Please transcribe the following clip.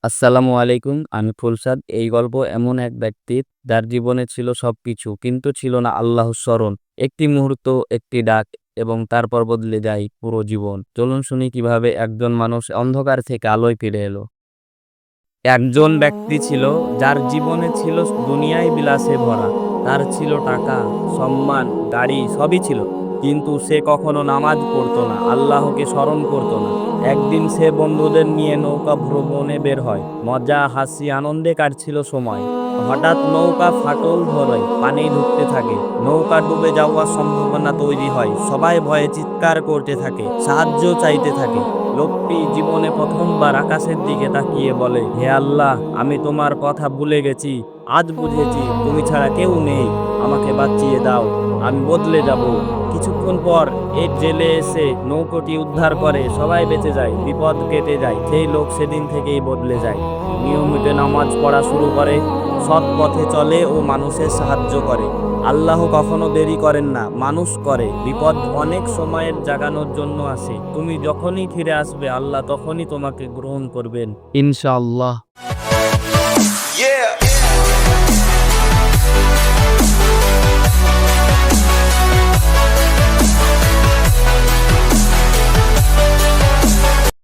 আসসালামু আলাইকুম। আমি ফুলসাদ। এই গল্প এমন এক ব্যক্তির যার জীবনে ছিল সবকিছু কিন্তু ছিল না আল্লাহর স্মরণ। একটি মুহূর্ত, একটি ডাক এবং তারপর বদলে যায় পুরো জীবন। চলুন শুনি কিভাবে একজন মানুষ অন্ধকার থেকে আলোয় ফিরে এলো। একজন ব্যক্তি ছিল যার জীবনে ছিল দুনিয়ায় বিলাসে ভরা। তার ছিল টাকা, সম্মান, গাড়ি সবই ছিল। কিন্তু সে কখনো নামাজ পড়তো না, আল্লাহকে স্মরণ করতো না। একদিন সে বন্ধুদের নিয়ে নৌকা ভ্রমণে বের হয়। মজা, হাসি, আনন্দে কাটছিল সময়। হঠাৎ নৌকা ফাটল ধরে পানি ঢুকতে থাকে। নৌকা ডুবে যাওয়ার সম্ভাবনা তৈরি হয়। সবাই ভয়ে চিৎকার করতে থাকে, সাহায্য চাইতে থাকে। লোকটি জীবনে প্রথমবার আকাশের দিকে তাকিয়ে বলে, হে আল্লাহ, আমি তোমার কথা ভুলে গেছি। আজ বুঝেছি তুমি ছাড়া কেউ নেই। আমাকে বাঁচিয়ে দাও, আমি বদলে যাব। কিছুক্ষণ পর এক জেলে এসে নৌকোটি উদ্ধার করে। সবাই বেঁচে যায়, বিপদ কেটে যায়। সেই লোক সেদিন থেকেই বদলে যায়। নিয়মিত নামাজ পড়া শুরু করে, সৎ পথে চলে ও মানুষের সাহায্য করে। আল্লাহ কখনো দেরি করেন না, মানুষ করে। বিপদ অনেক সময়ের জাগানোর জন্য আসে। তুমি যখনই ফিরে আসবে, আল্লাহ তখনই তোমাকে গ্রহণ করবেন, ইনশাআল্লাহ। Yeah.